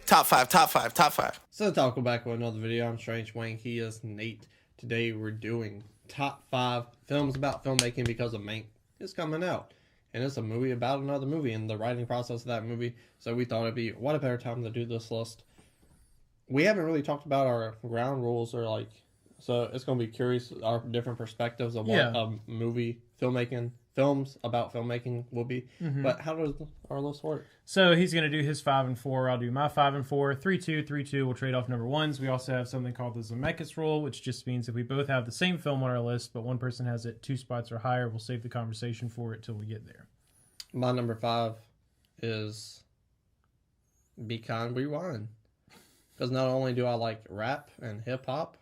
Top five, top five, top five. So talking back with another video, I'm Strange Wayne. He is Nate. Today we're doing top 5 films about filmmaking because of Mank is coming out. And it's a movie about another movie and the writing process of that movie. So we thought it'd be what a better time to do this list. We haven't really talked about our ground rules or like, so it's going to be curious our different perspectives of what a movie films about filmmaking will be. But how does our list work? So he's going to do his 5 and 4. I'll do my 5 and 4. 3-2, 3-2. We'll trade off number ones. We also have something called the Zemeckis rule, which just means if we both have the same film on our list, but one person has it 2 spots or higher, we'll save the conversation for it till we get there. My number 5 is Be Kind, Rewind. Because not only do I like rap and hip hop,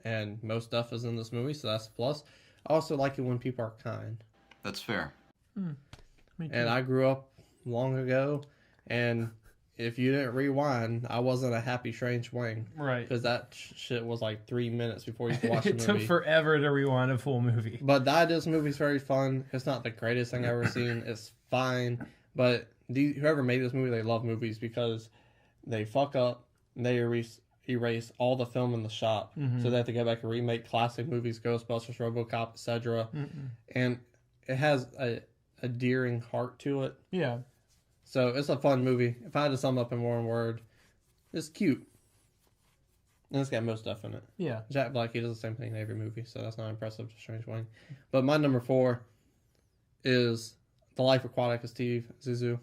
and most stuff is in this movie, so that's a plus. I also like it when people are kind. That's fair. And I grew up long ago, and if you didn't rewind, I wasn't a happy Strange Wayne. Right. Because that shit was like 3 minutes before you could watch the movie. It took forever to rewind a full movie. But this movie's very fun. It's not the greatest thing I've ever seen. It's fine. But whoever made this movie, they love movies because they fuck up, and they erase all the film in the shop. So they have to go back and remake classic movies, Ghostbusters, RoboCop, etc. And it has a endearing heart to it. Yeah. So it's a fun movie. If I had to sum up in one word, it's cute. And it's got most stuff in it. Yeah. Jack Black, he does the same thing in every movie, so that's not impressive to Strange Wayne. But my number 4 is The Life Aquatic of Steve Zissou.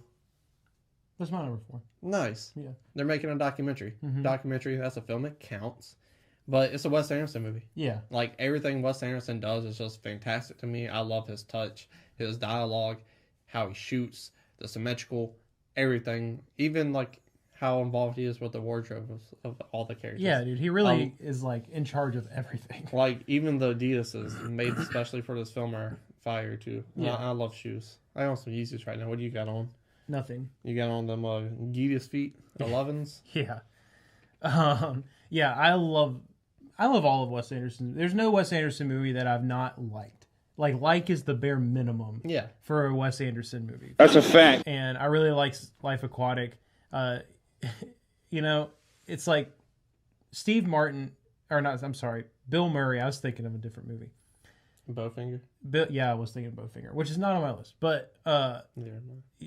That's my number 4. Nice. Yeah. They're making a documentary. Documentary, that's a film, it counts. But it's a Wes Anderson movie. Yeah. Like, everything Wes Anderson does is just fantastic to me. I love his touch, his dialogue, how he shoots, the symmetrical, everything. Even, like, how involved he is with the wardrobe of all the characters. Yeah, dude. He really is, like, in charge of everything. Like, even the Adidas's made especially for this film are fire, too. Yeah. I love shoes. I own some Yeezys right now. What do you got on? Nothing. You got on them Adidas feet? 11s? Yeah. Yeah, I love all of Wes Anderson. There's no Wes Anderson movie that I've not liked. Like is the bare minimum for a Wes Anderson movie. That's a fact. And I really like Life Aquatic. You know, it's like Steve Martin, or not, I'm sorry, Bill Murray. I was thinking of a different movie. Bowfinger? Yeah, I was thinking Bowfinger, which is not on my list. But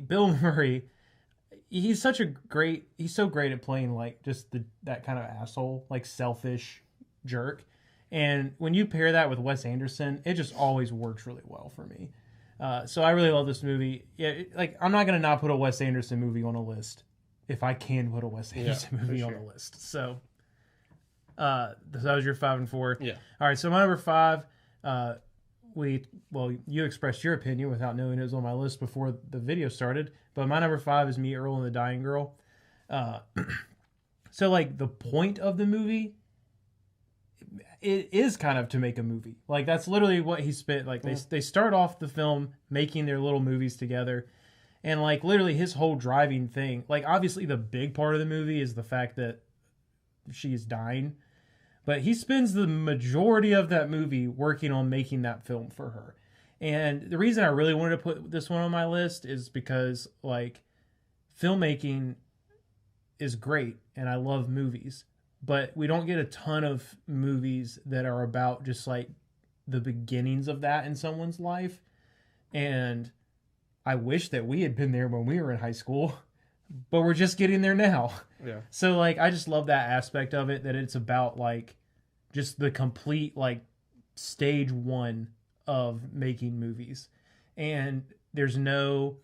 Bill Murray, he's so great at playing like just that kind of asshole, like selfish jerk. And when you pair that with Wes Anderson, it just always works really well for me. So I really love this movie. Yeah, I'm not gonna not put a Wes Anderson movie on a list if I can put a Wes Anderson movie on a list. So that was your 5 and 4. Yeah. All right. So my number 5. You expressed your opinion without knowing it was on my list before the video started. But my number 5 is Me, Earl, and the Dying Girl. So like the point of the movie, it is kind of to make a movie. Like that's literally what he spent. Like they start off the film making their little movies together, and like literally his whole driving thing. Like obviously the big part of the movie is the fact that she is dying, but he spends the majority of that movie working on making that film for her. And the reason I really wanted to put this one on my list is because like filmmaking is great and I love movies. But we don't get a ton of movies that are about just like the beginnings of that in someone's life. And I wish that we had been there when we were in high school, but we're just getting there now. Yeah. So like, I just love that aspect of it, that it's about like just the complete like stage 1 of making movies. And there's no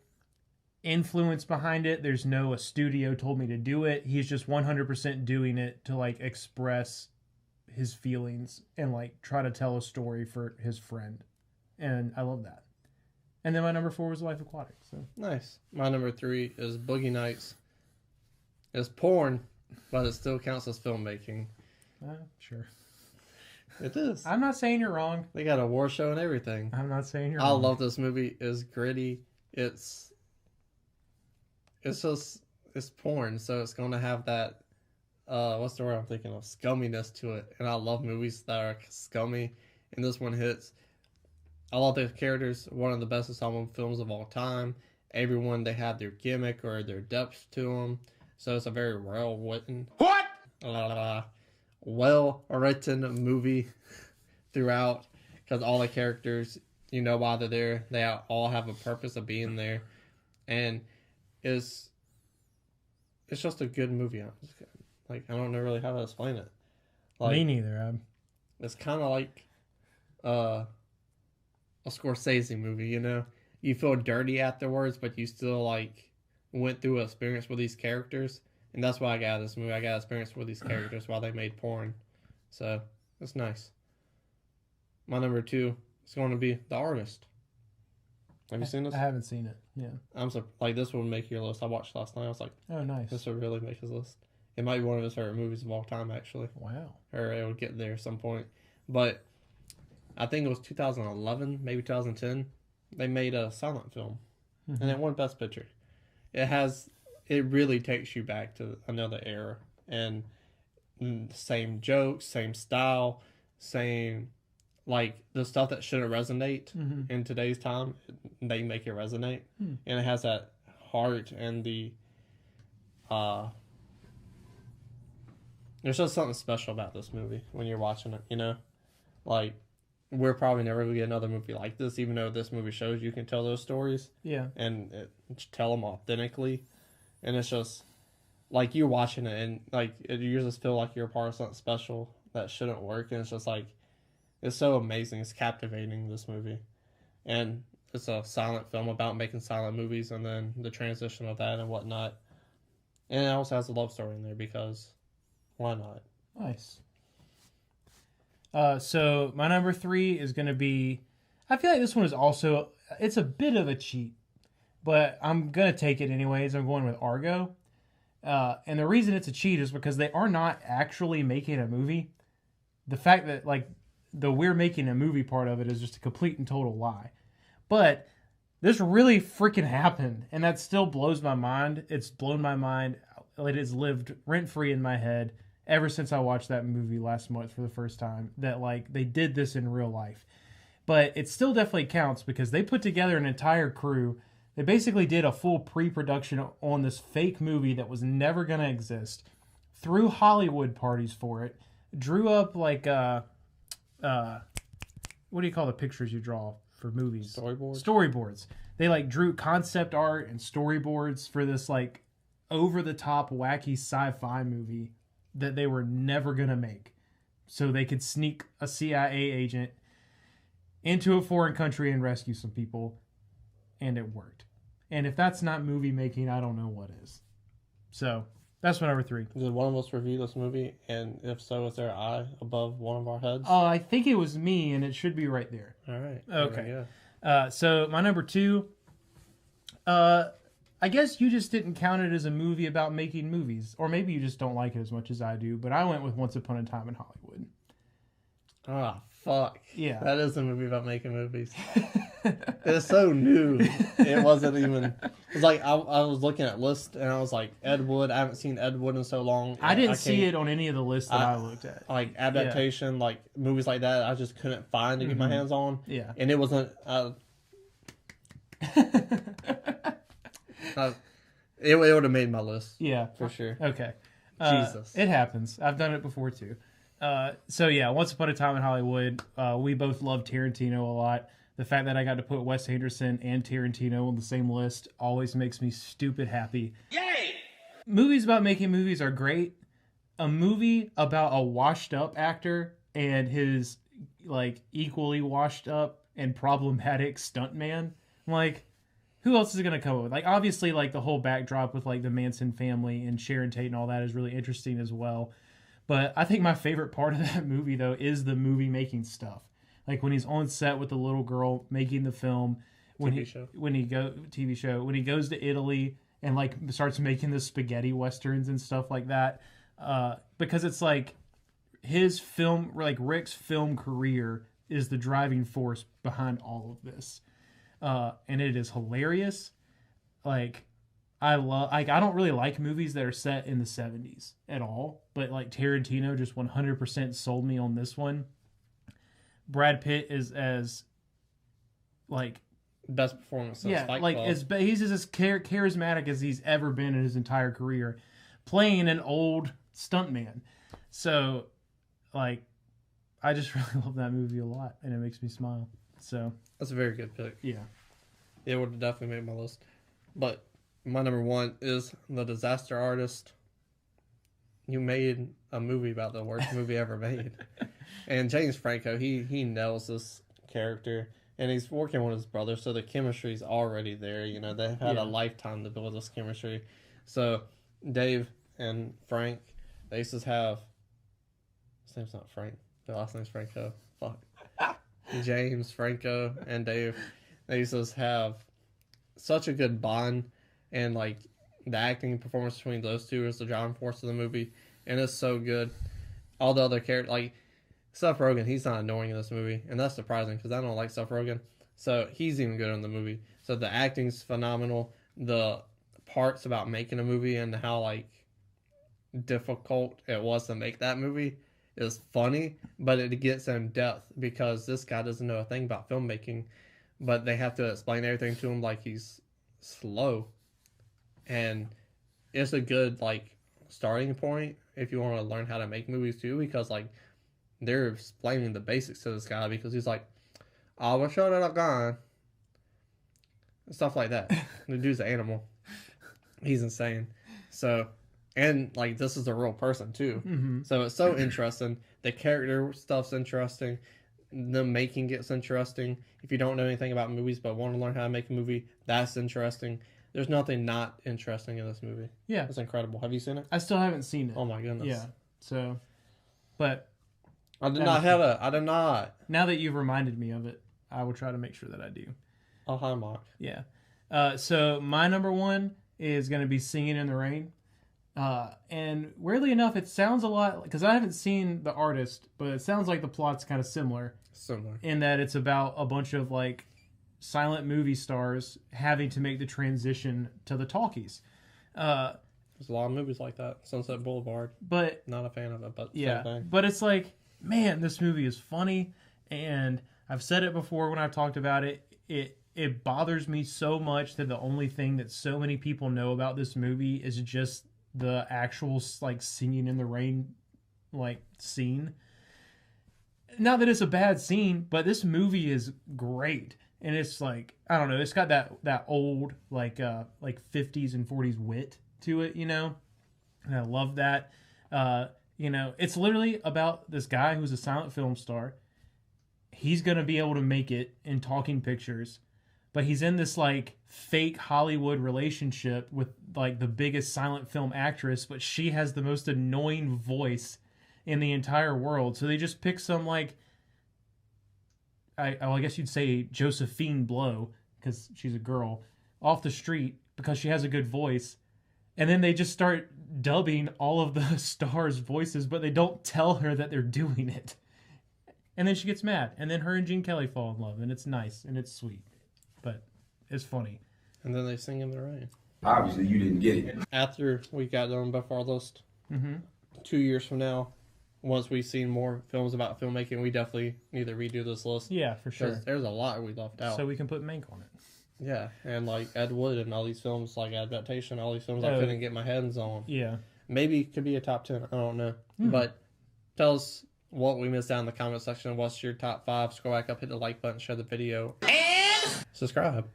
influence behind it. There's no a studio told me to do it. He's just 100% doing it to like express his feelings and like try to tell a story for his friend. And I love that. And then my number 4 was Life Aquatic. So nice. My number 3 is Boogie Nights. It's porn, but it still counts as filmmaking. Sure. It is. I'm not saying you're wrong. They got a war show and everything. I'm not saying you're wrong. I love this movie. It's gritty. It's porn, so it's going to have that, what's the word I'm thinking of? Scumminess to it. And I love movies that are scummy, and this one hits. I love the characters, one of the best ensemble films of all time. Everyone, they have their gimmick or their depth to them. So it's a very well-written movie throughout, because all the characters, you know why they're there. They all have a purpose of being there, and it's just a good movie. Like, I don't know really how to explain it. Like, Me neither. it's kind of like a Scorsese movie, you know? You feel dirty afterwards, but you still, like, went through an experience with these characters. And that's why I got this movie. I got experience with these characters while they made porn. So, it's nice. My number 2 is going to be The Artist. Have you seen this? I haven't seen it. Yeah. Like, this would make your list. I watched last night. I was like, Oh, nice. this would really make his list. It might be one of his favorite movies of all time, actually. Wow. Or it would get there at some point. But I think it was 2011, maybe 2010. They made a silent film, and it won Best Picture. It really takes you back to another era, and same jokes, same style, same, like, the stuff that shouldn't resonate in today's time, they make it resonate, and it has that heart and the there's just something special about this movie when you're watching it, you know? Like, we're probably never going to get another movie like this, even though this movie shows you can tell those stories. Yeah. And tell them authentically. And it's just, like, you're watching it, and, like, you just feel like you're a part of something special that shouldn't work. And it's just, like, it's so amazing. It's captivating, this movie. And it's a silent film about making silent movies, and then the transition of that and whatnot. And it also has a love story in there, because why not? Nice. So my number 3 is going to be, I feel like this one is also, it's a bit of a cheat, but I'm going to take it anyways. I'm going with Argo. And the reason it's a cheat is because they are not actually making a movie. The fact that, like, the we're making a movie part of it is just a complete and total lie. But this really freaking happened, and that still blows my mind. It's blown my mind. It has lived rent-free in my head ever since I watched that movie last month for the first time, that, like, they did this in real life. But it still definitely counts because they put together an entire crew. They basically did a full pre-production on this fake movie that was never going to exist, threw Hollywood parties for it, drew up, like, what do you call the pictures you draw for movies? Storyboards. They, like, drew concept art and storyboards for this, like, over-the-top, wacky sci-fi movie that they were never going to make. So they could sneak a CIA agent into a foreign country and rescue some people. And it worked. And if that's not movie making, I don't know what is. So that's my number 3. Did one of us review this movie? And if so, is there an eye above one of our heads? Oh, I think it was me, and it should be right there. All right. Okay. So my number 2, I guess you just didn't count it as a movie about making movies. Or maybe you just don't like it as much as I do. But I went with Once Upon a Time in Hollywood. Ah, fuck. Yeah. That is a movie about making movies. It's so new. It wasn't even... It's like, I was looking at lists, and I was like, Ed Wood. I haven't seen Ed Wood in so long. I didn't see it on any of the lists that I looked at. Like, adaptation, like, movies like that, I just couldn't find to get my hands on. Yeah. And it wasn't... it would have made my list. Yeah. For sure. Okay. Jesus. It happens. I've done it before, too. So, yeah, Once Upon a Time in Hollywood, we both love Tarantino a lot. The fact that I got to put Wes Anderson and Tarantino on the same list always makes me stupid happy. Yay! Movies about making movies are great. A movie about a washed-up actor and his, like, equally washed-up and problematic stuntman, like... Who else is going to come up with? Like, obviously, like, the whole backdrop with, like, the Manson family and Sharon Tate and all that is really interesting as well. But I think my favorite part of that movie, though, is the movie-making stuff. Like, when he's on set with the little girl making the film. TV show. When he goes to Italy and, like, starts making the spaghetti westerns and stuff like that. Because it's, like, his film, like, Rick's film career is the driving force behind all of this. And it is hilarious. Like, I don't really like movies that are set in the 70s at all, but, like, Tarantino just 100% sold me on this one. Brad Pitt is as, like, best performance since Fight like, Club. he's as charismatic as he's ever been in his entire career. playing an old stuntman. So, like, I just really love that movie a lot, and it makes me smile. So That's a very good pick. yeah. It would have definitely made my list. But my number one is The Disaster Artist. You made a movie about the worst movie ever made. And James Franco, he nails this character. And he's working with his brother, so the chemistry's already there. You know, they've had a lifetime to build this chemistry. So Dave and Frank, they used to have... His name's not Frank. The last name's Franco. Fuck. James, Franco, and Dave, they used to have such a good bond, and like the acting performance between those two is the driving force of the movie, and it's so good. All the other characters, like Seth Rogen, he's not annoying in this movie, and that's surprising because I don't like Seth Rogen, so he's even good in the movie. So the acting's phenomenal. The parts about making a movie and how like difficult it was to make that movie is funny, but it gets in depth because this guy doesn't know a thing about filmmaking, but they have to explain everything to him like he's slow. And it's a good like starting point if you want to learn how to make movies too, because like they're explaining the basics to this guy because he's like, I will show that a gun. Stuff like that. The dude's an animal. He's insane. So, and like this is a real person too. Mm-hmm. So it's so interesting. The character stuff's interesting. The making gets interesting. If you don't know anything about movies but want to learn how to make a movie, that's interesting. There's nothing not interesting in this movie. Yeah. It's incredible. Have you seen it? I still haven't seen it. Oh my goodness. Yeah. So, but I did not. now that you've reminded me of it, I will try to make sure that I do. Oh, hi, Mark. Yeah. So my number one is going to be Singing in the Rain. And weirdly enough, it sounds a lot, because I haven't seen The Artist, but it sounds like the plot's kind of similar. Similar. In that it's about a bunch of like silent movie stars having to make the transition to the talkies. There's a lot of movies like that. Sunset Boulevard. But not a fan of it, but yeah. same thing. But it's like, man, this movie is funny, and I've said it before when I've talked about it. It bothers me so much that the only thing that so many people know about this movie is just the actual like singing in the rain like scene. Not that it's a bad scene, but this movie is great. And it's like, I don't know, it's got that old like 50s and 40s wit to it, you know? And I love that. You know, it's literally about this guy who's a silent film star. He's going to be able to make it in talking pictures, but he's in this like fake Hollywood relationship with like the biggest silent film actress, but she has the most annoying voice in the entire world. So they just pick some like, I guess you'd say Josephine Blow, because she's a girl, off the street because she has a good voice. And then they just start dubbing all of the stars' voices, but they don't tell her that they're doing it. And then she gets mad. And then her and Gene Kelly fall in love. And it's nice. And it's sweet. But it's funny. And then they sing in the rain. Obviously, you didn't get it. After we got done with our list, Mm-hmm. 2 years from now, once we've seen more films about filmmaking, we definitely need to redo this list. Yeah, for sure. There's a lot we left out. So we can put Mank on it. Yeah, and like Ed Wood and all these films, like Adaptation, all these films I Oh. couldn't get my hands on. Yeah. Maybe it could be a top 10. I don't know. But tell us what we missed out in the comment section. What's your top 5? Scroll back up, hit the like button, share the video, and subscribe.